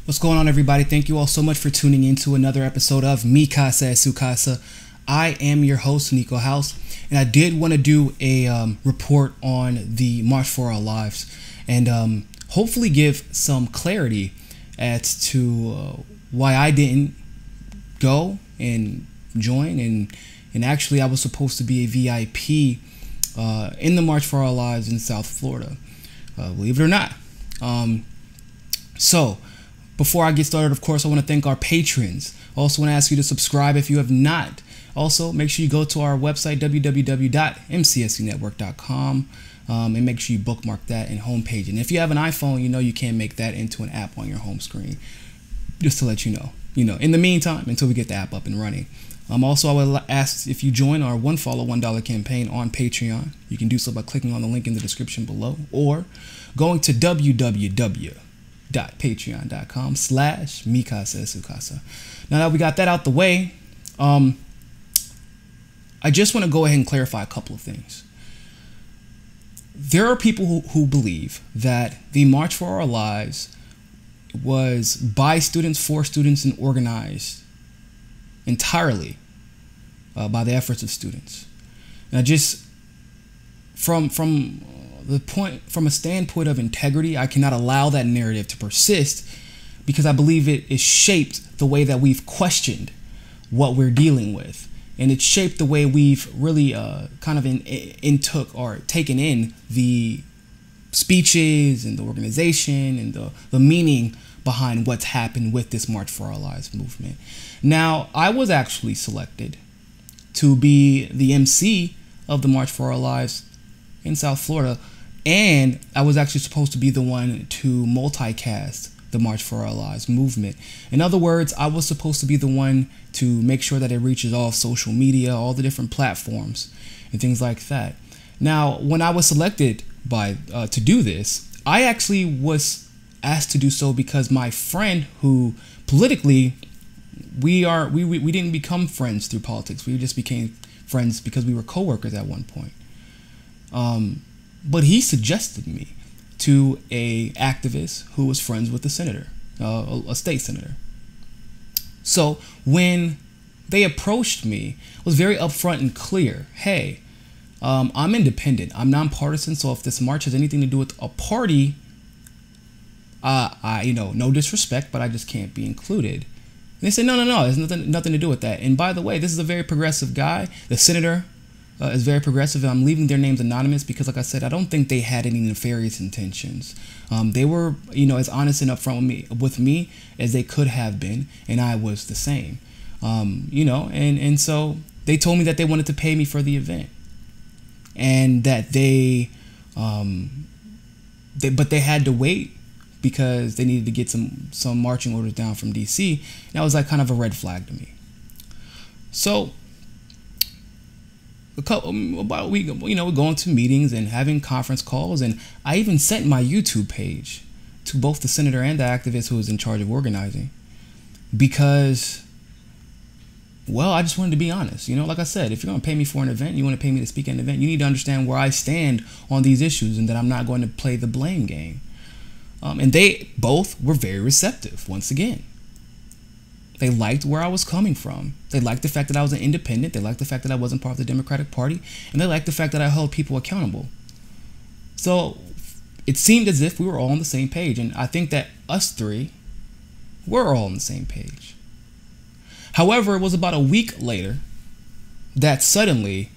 What's going on, everybody? Thank you all so much for tuning in to another episode of Mi Casa es Su Casa. I am your host, Niko House, and I did want to do a report on the March for Our Lives and hopefully give some clarity as to why I didn't go and join. And actually, I was supposed to be a VIP in the March for Our Lives in South Florida, believe it or not. So before I get started, of course, I want to thank our patrons. I also want to ask you to subscribe if you have not. Also, make sure you go to our website, www.mcscnetwork.com, and make sure you bookmark that in homepage. And if you have an iPhone, you can make that into an app on your home screen, just to let you know. In the meantime, until we get the app up and running. Also, I would ask if you join our One Follow $1 campaign on Patreon. You can do so by clicking on the link in the description below or going to www.patreon.com/mikasasukasa. Now that we got that out the way, I just want to go ahead and clarify a couple of things. There are people who believe that the March for Our Lives was by students, for students, and organized entirely by the efforts of students. Now, just from a standpoint of integrity, I cannot allow that narrative to persist because I believe it is shaped the way that we've questioned what we're dealing with, and it shaped the way we've really kind of taken in the speeches and the organization and the meaning behind what's happened with this March for Our Lives movement. Now, I was actually selected to be the MC of the March for Our Lives in South Florida, and I was actually supposed to be the one to multicast the March for Our Lives movement. In other words, I was supposed to be the one to make sure that it reaches all of social media, all the different platforms, and things like that. Now, when I was selected to do this, I actually was asked to do so because my friend, who politically we didn't become friends through politics. We just became friends because we were co-workers at one point. But he suggested me to a activist who was friends with the senator, a state senator. So when they approached me, it was very upfront and clear. Hey, I'm independent. I'm nonpartisan. So if this march has anything to do with a party, no disrespect, but I just can't be included. And they said, no, there's nothing to do with that. And by the way, this is a very progressive guy. The senator is very progressive, and I'm leaving their names anonymous because, like I said, I don't think they had any nefarious intentions. They were, as honest and upfront with me as they could have been, and I was the same. And so they told me that they wanted to pay me for the event, and that but they had to wait because they needed to get some marching orders down from DC. And that was like kind of a red flag to me. So about a week, we're going to meetings and having conference calls, and I even sent my YouTube page to both the senator and the activist who was in charge of organizing because, well, I just wanted to be honest. Like I said, if you're going to pay me for an event, you want to pay me to speak at an event, you need to understand where I stand on these issues and that I'm not going to play the blame game. And they both were very receptive. Once again, they liked where I was coming from. They liked the fact that I was an independent. They liked the fact that I wasn't part of the Democratic Party. And they liked the fact that I held people accountable. So it seemed as if we were all on the same page. And I think that us three were all on the same page. However, it was about a week later that suddenly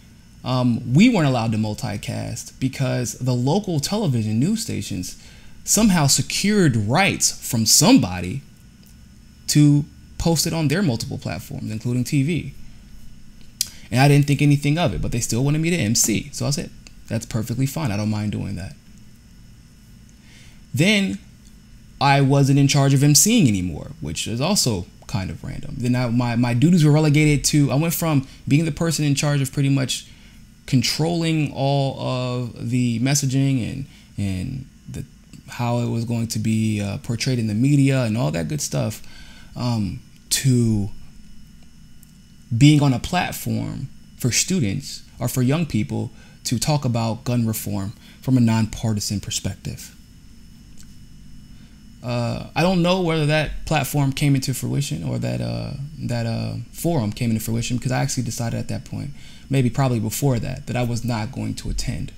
we weren't allowed to multicast because the local television news stations somehow secured rights from somebody to post it on their multiple platforms, including TV. And I didn't think anything of it, but they still wanted me to MC. So I said, that's perfectly fine. I don't mind doing that. Then I wasn't in charge of MCing anymore, which is also kind of random. Then my duties were relegated to, I went from being the person in charge of pretty much controlling all of the messaging and how it was going to be portrayed in the media and all that good stuff, to being on a platform for students or for young people to talk about gun reform from a nonpartisan perspective. I don't know whether that platform came into fruition or that forum came into fruition, because I actually decided at that point, maybe probably before that I was not going to attend,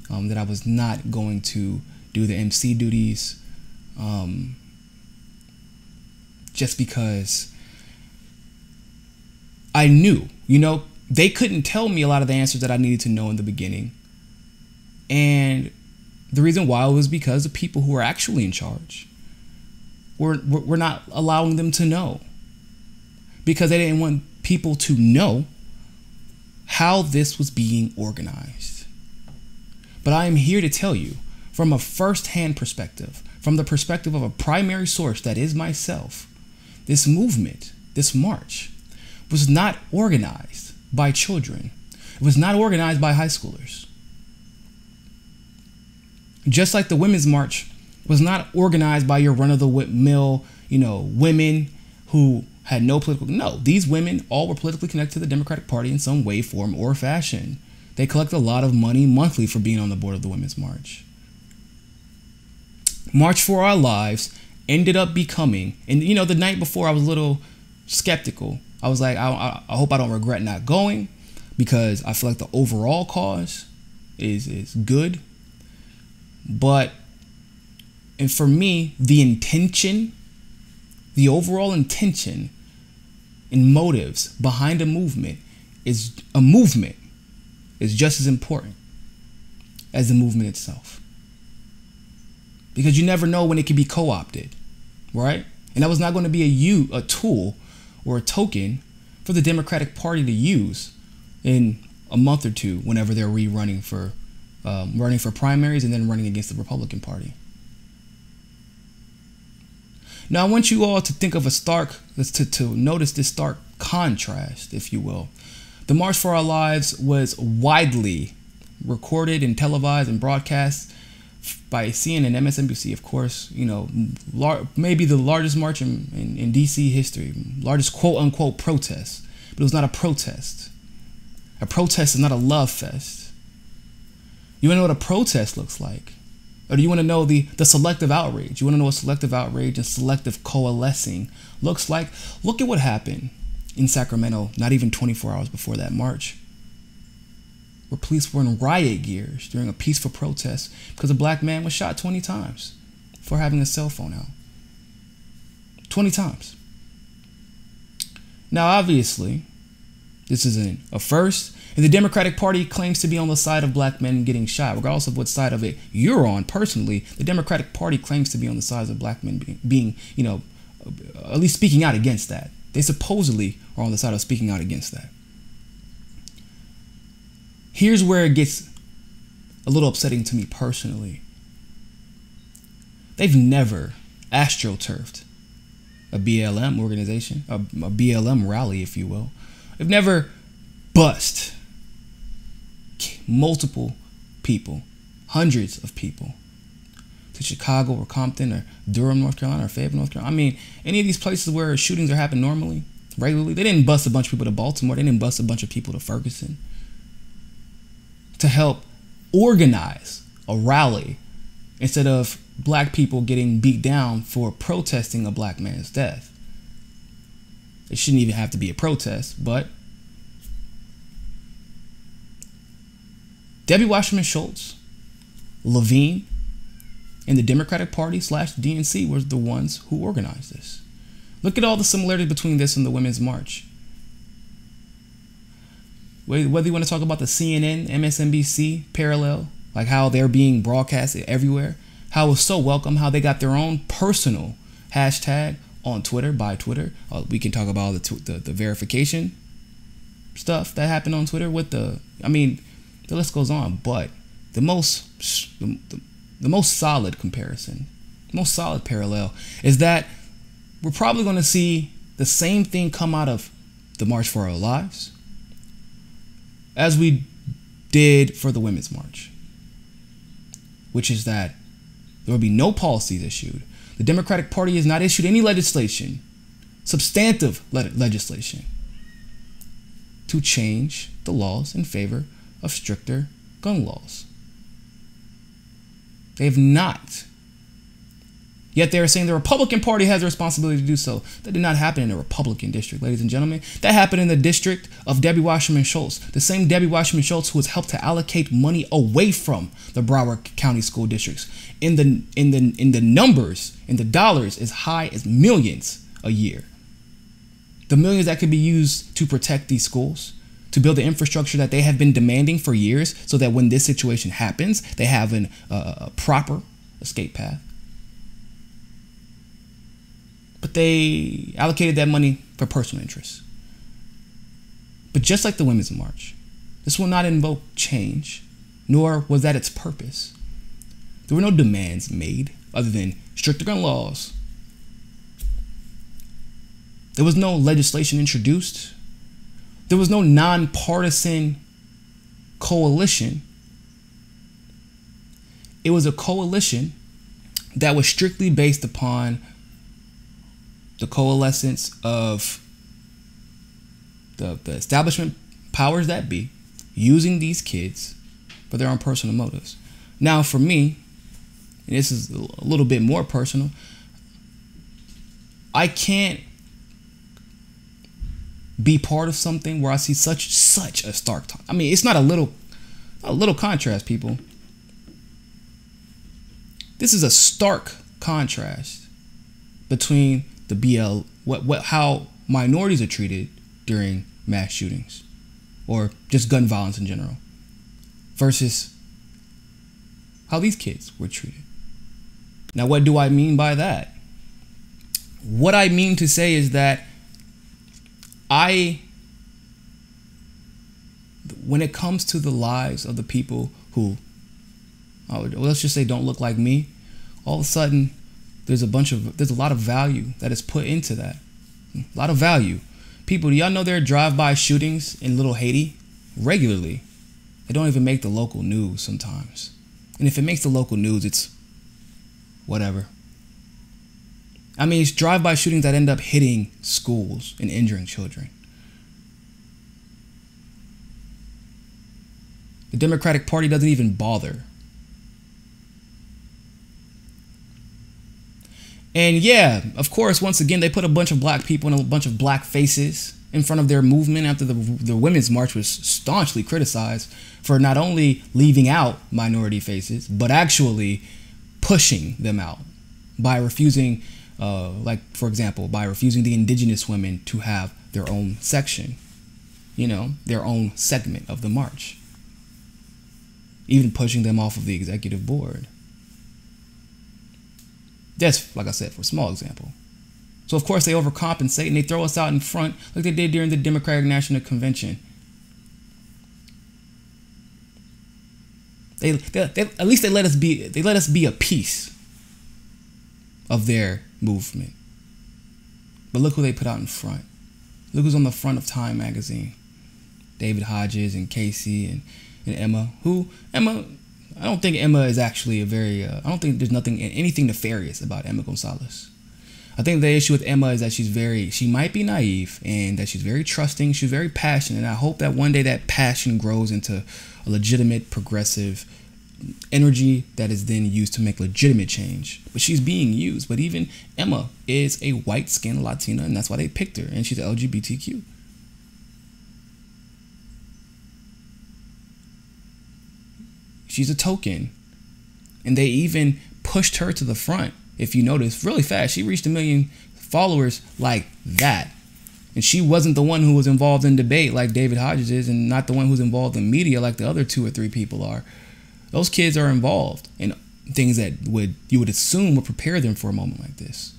that I was not going to do the MC duties, just because I knew, they couldn't tell me a lot of the answers that I needed to know in the beginning. And the reason why was because the people who were actually in charge were not allowing them to know, because they didn't want people to know how this was being organized. But I am here to tell you from a first-hand perspective, from the perspective of a primary source that is myself, this movement, this march, was not organized by children. It was not organized by high schoolers. Just like the Women's March was not organized by your run-of-the-mill, women who had no political... No, these women all were politically connected to the Democratic Party in some way, form, or fashion. They collect a lot of money monthly for being on the board of the Women's March. March for Our Lives ended up becoming... And, the night before I was a little skeptical. I was like, I hope I don't regret not going, because I feel like the overall cause is good. And for me, the intention, the overall intention and motives behind a movement is just as important as the movement itself. Because you never know when it can be co-opted, right? And that was not going to be a tool or a token for the Democratic Party to use in a month or two whenever they're running for primaries and then running against the Republican Party. Now, I want you all to think of to notice this stark contrast, if you will. The March for Our Lives was widely recorded and televised and broadcast by CNN, MSNBC, of course, maybe the largest march in DC history, largest quote-unquote protest. But it was not a protest. A protest is not a love fest. You want to know what a protest looks like? Or do you want to know the selective outrage? You want to know what selective outrage and selective coalescing looks like? Look at what happened in Sacramento not even 24 hours before that march, where police were in riot gears during a peaceful protest because a black man was shot 20 times for having a cell phone out. 20 times. Now, obviously, this isn't a first, and the Democratic Party claims to be on the side of black men getting shot. Regardless of what side of it you're on personally, the Democratic Party claims to be on the side of black men being at least speaking out against that. They supposedly are on the side of speaking out against that. Here's where it gets a little upsetting to me personally. They've never astroturfed a BLM organization, a BLM rally, if you will. They've never bussed multiple people, hundreds of people, to Chicago or Compton or Durham, North Carolina, or Fayetteville, North Carolina. I mean, any of these places where shootings are happening normally, regularly. They didn't bust a bunch of people to Baltimore. They didn't bust a bunch of people to Ferguson to help organize a rally instead of black people getting beat down for protesting a black man's death. It shouldn't even have to be a protest, but Debbie Wasserman Schultz, Levine, and the Democratic Party / DNC were the ones who organized this. Look at all the similarities between this and the Women's March. Whether you want to talk about the CNN, MSNBC parallel, like how they're being broadcasted everywhere, how it was so welcome, how they got their own personal hashtag on Twitter, by Twitter. We can talk about the verification stuff that happened on Twitter with the list goes on, but the most solid comparison, the most solid parallel is that we're probably going to see the same thing come out of the March for Our Lives as we did for the Women's March, which is that there will be no policies issued. The Democratic Party has not issued any legislation, substantive legislation, to change the laws in favor of stricter gun laws. They have not. Yet they're saying the Republican Party has a responsibility to do so. That did not happen in the Republican district, ladies and gentlemen. That happened in the district of Debbie Wasserman Schultz. The same Debbie Wasserman Schultz who has helped to allocate money away from the Broward County school districts. In the numbers, in the dollars, as high as millions a year. The millions that could be used to protect these schools, to build the infrastructure that they have been demanding for years, so that when this situation happens, they have a proper escape path. But they allocated that money for personal interests. But just like the Women's March, this will not invoke change, nor was that its purpose. There were no demands made other than stricter gun laws. There was no legislation introduced. There was no nonpartisan coalition. It was a coalition that was strictly based upon the coalescence of the establishment powers that be using these kids for their own personal motives. Now, for me, and this is a little bit more personal, I can't be part of something where I see such a stark. I mean, it's not a little contrast, people. This is a stark contrast between the BL, how minorities are treated during mass shootings or just gun violence in general, versus how these kids were treated. Now, what do I mean by that? What I mean to say is that when it comes to the lives of the people who, let's just say, don't look like me, all of a sudden there's a lot of value that is put into that. A lot of value. People, do y'all know there are drive-by shootings in Little Haiti regularly? They don't even make the local news sometimes. And if it makes the local news, it's whatever. I mean, it's drive-by shootings that end up hitting schools and injuring children. The Democratic Party doesn't even bother. And yeah, of course, once again, they put a bunch of black people and a bunch of black faces in front of their movement after the Women's March was staunchly criticized for not only leaving out minority faces, but actually pushing them out by refusing, for example, by refusing the indigenous women to have their own section, their own segment of the march, even pushing them off of the executive board. That's, like I said, for a small example. So, of course, they overcompensate and they throw us out in front like they did during the Democratic National Convention. At least they let us be a piece of their movement. But look who they put out in front. Look who's on the front of Time magazine. David Hodges and Casey and Emma. I don't think Emma is actually I don't think there's anything nefarious about Emma Gonzalez. I think the issue with Emma is that she might be naive and that she's very trusting, she's very passionate, and I hope that one day that passion grows into a legitimate, progressive energy that is then used to make legitimate change. But she's being used. But even Emma is a white-skinned Latina, and that's why they picked her, and she's LGBTQ. She's a token. And they even pushed her to the front. If you notice, really fast, she reached 1 million followers like that. And she wasn't the one who was involved in debate like David Hodges is, and not the one who's involved in media like the other 2 or 3 people are. Those kids are involved in things that you would assume would prepare them for a moment like this.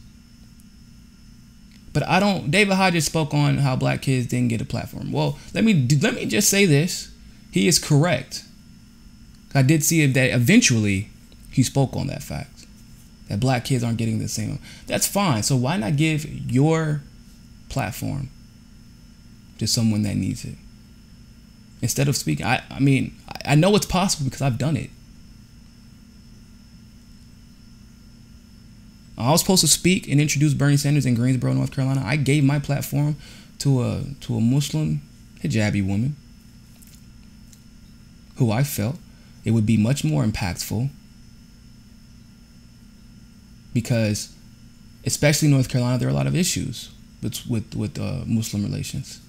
But David Hodges spoke on how black kids didn't get a platform. Well, let me just say this. He is correct. I did see that eventually he spoke on that fact, that black kids aren't getting the same. That's fine. So why not give your platform to someone that needs it? Instead of speaking, I know it's possible because I've done it. I was supposed to speak and introduce Bernie Sanders in Greensboro, North Carolina. I gave my platform to a Muslim hijabi woman who I felt it would be much more impactful because especially in North Carolina, there are a lot of issues with Muslim relations.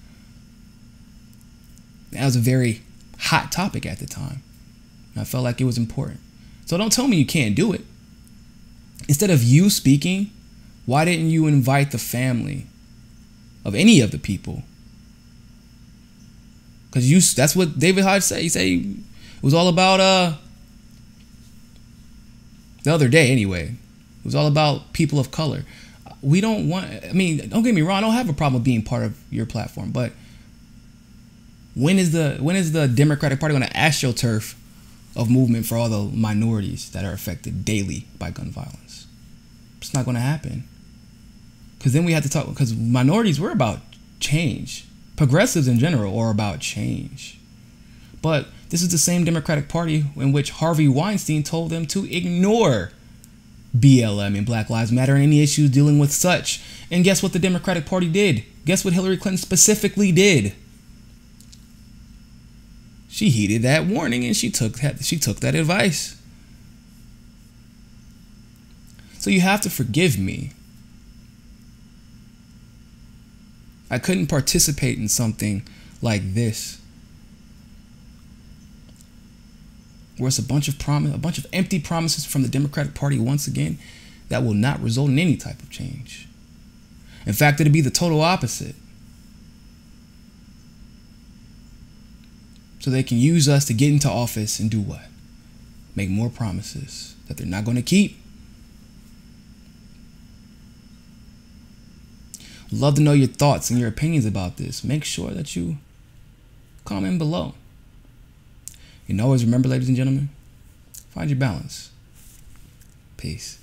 That was a very hot topic at the time. I felt like it was important. So don't tell me you can't do it. Instead of you speaking, why didn't you invite the family of any of the people? Because that's what David Hodge said. He said it was all about, the other day anyway, it was all about people of color. We don't want, I mean, don't get me wrong, I don't have a problem with being part of your platform, but when is the Democratic Party going to astroturf of movement for all the minorities that are affected daily by gun violence? It's not going to happen. Because then we have to talk, because minorities, we're about change. Progressives in general are about change. But this is the same Democratic Party in which Harvey Weinstein told them to ignore BLM and Black Lives Matter and any issues dealing with such. And guess what the Democratic Party did? Guess what Hillary Clinton specifically did? She heeded that warning and she took that advice. So you have to forgive me. I couldn't participate in something like this, where it's a bunch of empty promises from the Democratic Party once again that will not result in any type of change. In fact, it'll be the total opposite. So they can use us to get into office and do what? Make more promises that they're not going to keep. Love to know your thoughts and your opinions about this. Make sure that you comment below. And always remember, ladies and gentlemen, find your balance. Peace.